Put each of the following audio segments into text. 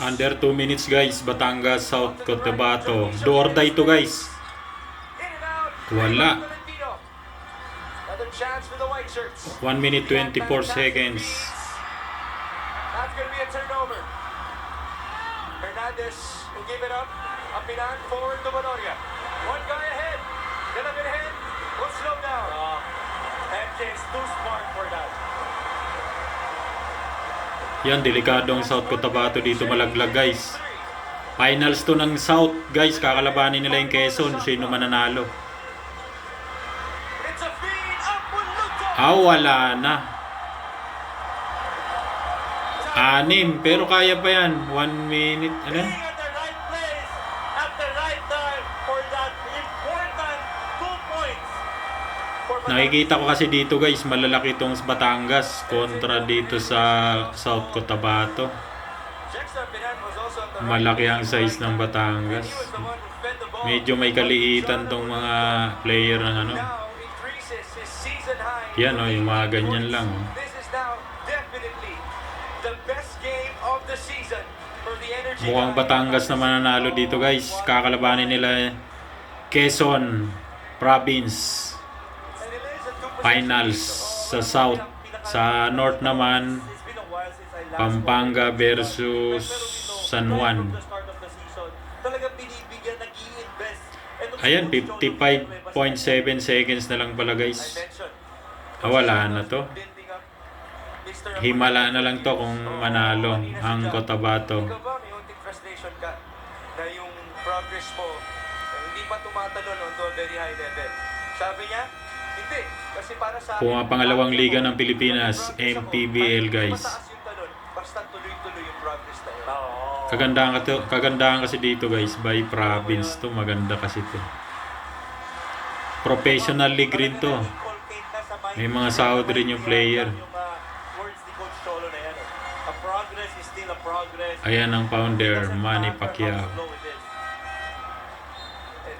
Under 2 minutes guys, Batangas, South Cotabato. Do or die to guys. Wala. 1 minute 24 seconds. That's going to be a turnover. Hernandez will give it up. Apinan forward to Bonoria. One guy ahead. Gonna be ahead. We'll slow down. MJ is too smart for that. Yan, delikadong South Cotabato dito malaglag guys. Finals to ng South guys, kakalabanin nila yung Quezon. Sino mananalo? It's a feed up with Luto. Wala na. 6, pero kaya pa yan. 1 minute, ano? Being at the right place at the right time for that important 2 points. For Nakikita ko kasi dito guys, malalaki itong Batangas kontra dito sa South Cotabato. Jackson Pinan was also at the right Malaki ang place. size ng Batangas. He was the one who fed the ball. Medyo may kaliitan tong mga player ng ano. Now increases his season high. Yan o, yung mga ganyan lang. This is now definitely the best game of the season for the Energy. Mukhang Batangas na mananalo dito guys. Kakalabanin nila Quezon Province. Finals sa South. Sa North naman, Pampanga versus San Juan. Ayan, 55.7 seconds na lang pala guys. Wala na to. Himala na lang to kung manalo ang Cotabato. Ikaw ba, may unting frustration ka na yung progress mo hindi pa tumatalon onto a very high level? Sabi niya, hindi. Kasi para sa akin, Pumapangalawang liga ng Pilipinas, MPBL guys. mataas yung talon, basta tuloy-tuloy yung progress na yun. Kagandahan kasi dito guys, by province to, maganda kasi to. Professional league rin to. May mga sahod rin yung player. Words ni Coach Cholo na yan. A progress is still a progress. Ayan ang founder, Manny And Pacquiao.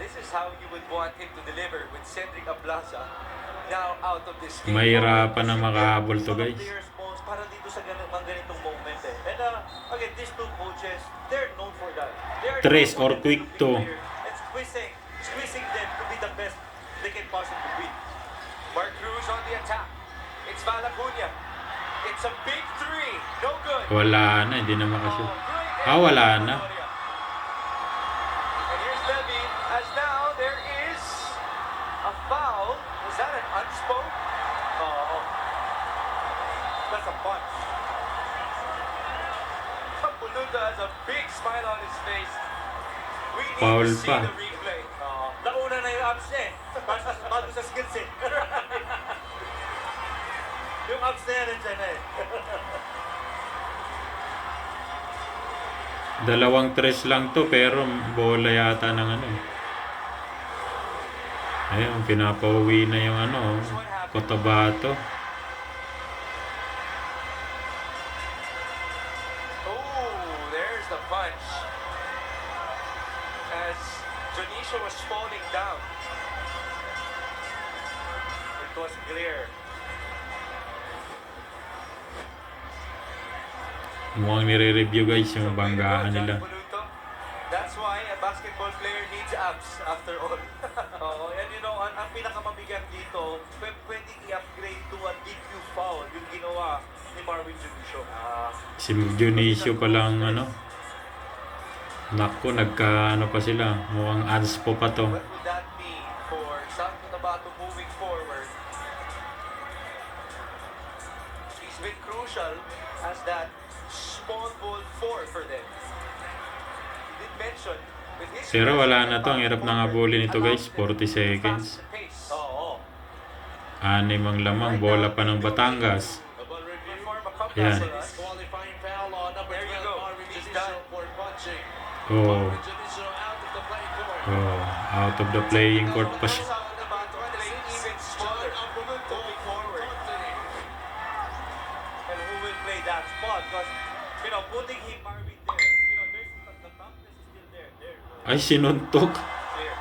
this is how you would want him to deliver with Cedric Ablaza now out of this game. Mahirapan na makahabol to guys. Players most para dito sa mga ganitong moment eh. And again, these two coaches, they're known for that. They're Tres known or for quick the to. players and squeezing them to be the best they can possibly be. Mark Cruz on the attack. It's Valacuña. It's a big three. No good. Wala na, hindi na makashoot. Great Wala effort na. by Gloria. And here's Levy as now there is a foul. Was that an unspoke? Oh. That's a punch. Puluta has a big smile on his face. We need Foul to see pa. the replay. Nauna na yung abs niya eh. Bago sa skills eh. Yung abs na yan nandiyan na eh. 2-3 lang to, pero bola yata ng ano. Ayun, pinapauwi na yung ano, Cotabato. Oh, there's the punch. As Jonicio was falling down. It was clear. Mukhang nire-review guys yung banggaan nila. That's why a basketball player needs abs after all. Oo, and you know, ang pinakamabigat dito, pwede i-upgrade to a DQ foul yung ginawa ni Marvin Jonicio. Si Dionisio pa lang ano. Naku, nagka-ano pa sila. Mukhang anspo pa to. What would that mean for South Cotabato moving forward? He's been crucial as that small ball 4 for them. He did mention with his Pero wala na to. Ang hirap na habulin ito guys. 40 seconds. Oo. 6 ang lamang. Bola pa ng Batangas. Ayan. Qualifying foul on number There you 12, go. Marvin Just Junicio done. for punching. Oh, Marvin Junicio out of the playing court. out of the playing court pa siya. South Cotabato playing even smaller moving forward. And who will play that spot? Because, you know, putting him Marvin there, you know, there's the toughness is still there. Ay, sinuntok. Clear.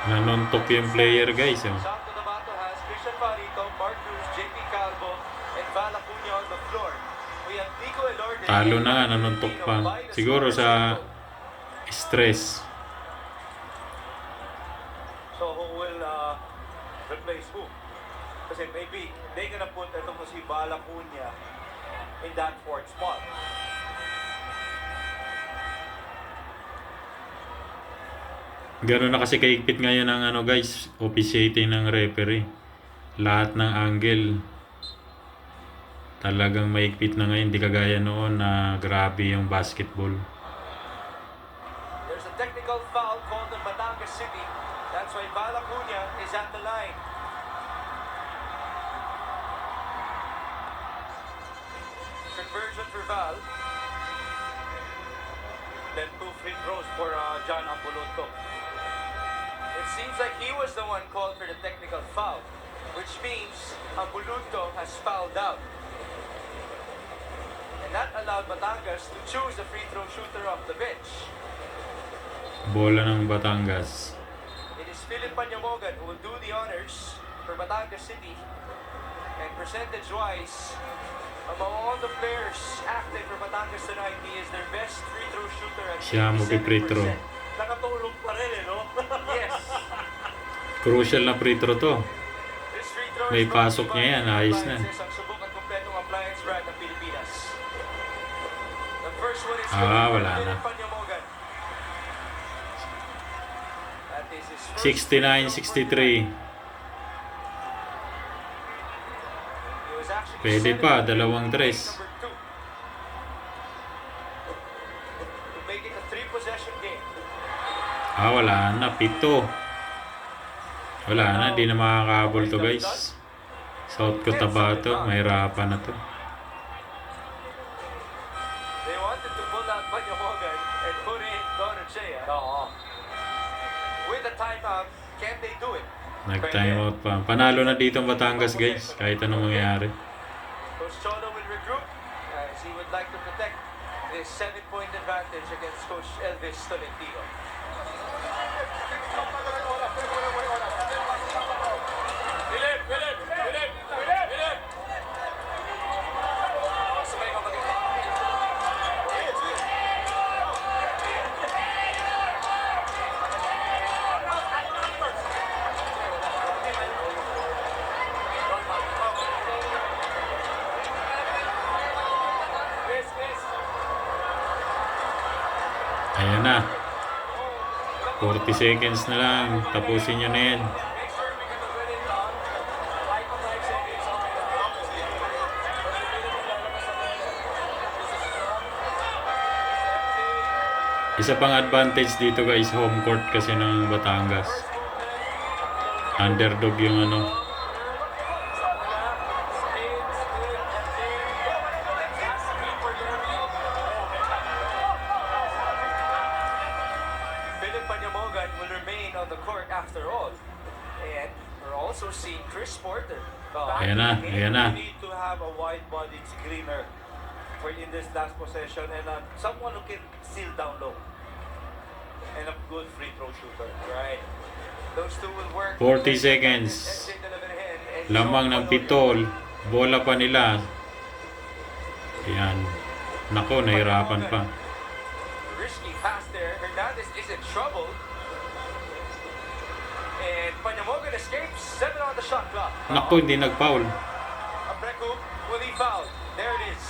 Nanuntok yung player guys. Oh. South Cotabato has Christian Barito, Mark Cruz, JP Calvo, Val Acuña on the floor. We have Nico Elorde. Talo na nga, nanuntok pa. Siguro sa stress. So who will replace who? Kasi maybe they gonna put itong si Val Acuña in that fourth spot. Gano'n na kasi kaigpit ngayon ang ano guys, officiating ng referee. Lahat ng angle talagang maigpit na ngayon, di kagaya noon na grabe yung basketball. There's a technical foul called on Batangas City. That's why Val Acuña is at the line. Conversion for Val. Then 2 free throws for John Ambulonto. It seems like he was the one called for the technical foul, which means Ambulonto has fouled out. And that allowed Batangas to choose the free throw shooter off the bench. Bola ng Batangas. It is Philip Panyamogan who will do the honors for Batangas City. And percentage-wise, among all the players active for Batangas tonight, he is their best free throw shooter at Siya mo free throw. 87%. Nakatulong pa rin no? Yes. Crucial na free throw to. This free throw May is brought pasok to you niya by yan, ayos na. Appliances, ang subok at kumpletong appliance brand ng Pilipinas. The first one is Wala na. Philip Panyamogan. That is his first free throw for the 69-63. night. He was actually Pwede set pa, at dalawang tres. number 2. To make it a 3-possession game. Wala na, pito. Wala na, di na makakabol to guys. South Cotabato, mahirapan na to. They wanted to pull out Panyamogan and put in Don Ochea. With the timeout, can they do it? Nag-time out pa. Panalo na dito ang Batangas guys, kahit anong mangyari. Coach Cholo will regroup as he would like to protect this 7-point advantage against Coach Elvis Tolentino. Ayan na. 40 seconds na lang. Tapusin nyo na yan. Isa pang advantage dito guys, home court kasi ng Batangas. Underdog yung ano. Philip Panyamogan will remain on the court after all. And we're also seeing Chris Porter. Ayan na, ayan na. We need to have a wide-bodied screener for in this last possession and someone who can steal down low. And a good free throw shooter. Right. Those two will work. 40 seconds. Lamang ng pitol. Bola pa nila. Ayan. Nako, nahirapan pa. Risky pass there. Hernandez is in trouble. And Panyamogan escapes. 7 on the shot clock. Nako, hindi nag-foul. Abreku, will he foul? There it is.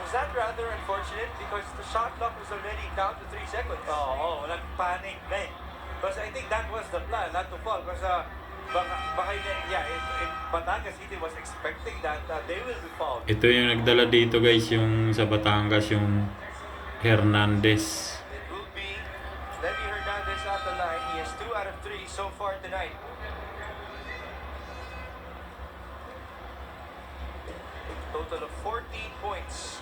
Was that rather unfortunate because the shot clock was already down to 3 seconds? Oo, nag-panic na eh. Because I think that was the plan, not to fall. Because baka if Batangas City was expecting that, they will be fouled. Ito yung nagdala dito guys, yung sa Batangas, yung Hernandez. It will be Levy Hernandez at the line. He has 2 out of 3 so far tonight. Total of 14 points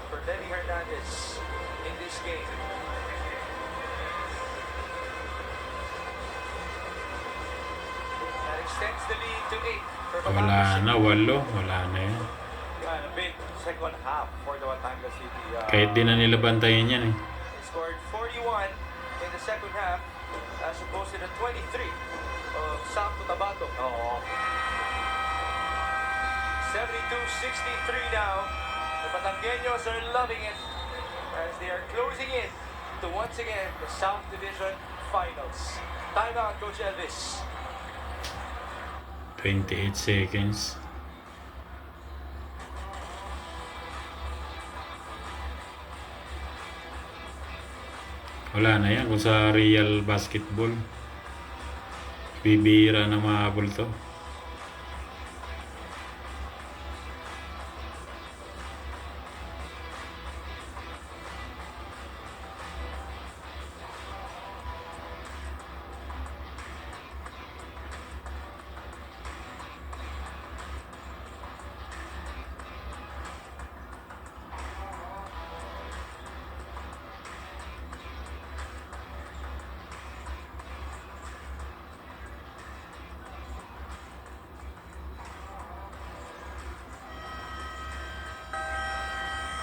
for Levy Hernandez in this game. That extends the lead to 8 for Wala Batangas na, City. wala na yan. And a big second half for the Batangas City. Kahit di na nila bantayan yan eh. They scored 41 in the second half. as opposed to the 23 of South Cotabato. Oo. 72-63 now. The Batangueños are loving it as they are closing in to once again the South Division Finals. Time out, Coach Elvis. 28 seconds. Wala na yan kung sa real basketball. Bibira na mahabol to.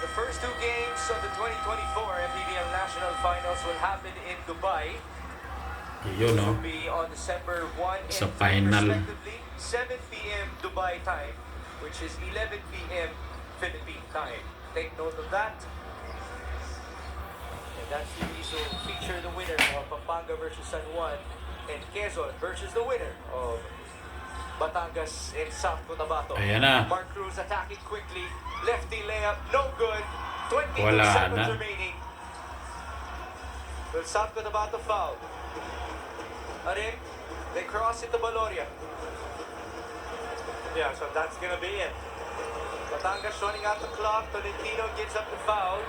The first two games of the 2024 MPBL National Finals will happen in Dubai. Yun, This no? will be on December 1 and Sa 2 final. respectively. 7 p.m. Dubai time, which is 11 p.m. Philippine time. Take note of that. And that's the to feature the winner of Pampanga versus San Juan and Quezon versus the winner of Batangas and South Cotabato. Ayan na. Mark Cruz attacking quickly. Lefty layup, no good. 22 Wala seconds na. remaining. Will South Cotabato foul? Arin, they cross it to Baloria. Yeah, so that's gonna be it. Batangas running out the clock. Tolentino gives up the foul.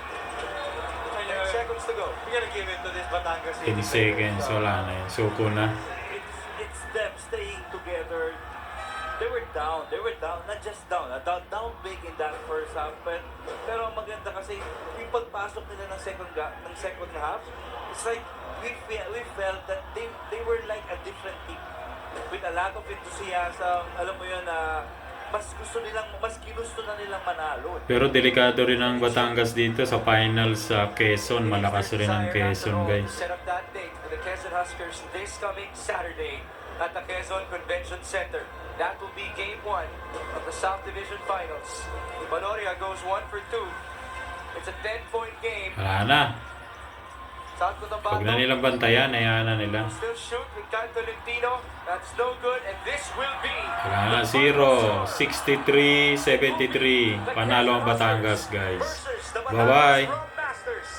10 seconds to go. We're gonna give it to this Batangas 10 seconds. Wala na yan. Suko na. It's them staying together. They were down, not just down, down big in that first half, pero ang maganda kasi yung pagpasok nila ng second half, it's like we felt that they were like a different team with a lot of enthusiasm. Alam mo yun na mas ginusto na nilang manalo. Pero delikado rin ang Batangas dito sa finals sa Quezon. Malakas rin ang Quezon, guys. Set up that date for the Quezon Huskers this coming Saturday at the Quezon Convention Center. That will be game 1 of the South Division Finals. Baloria goes 1 for 2. It's a 10-point game. Wala na. South Cotabato Huwag na nilang bantayan. Hayaan na nila. still shoot with Kyle Tolentino. That's no good, and this will be Wala na. 0. 63-73. Panalo ang Batangas, guys. versus the Bye-bye. Batangas Rock Masters.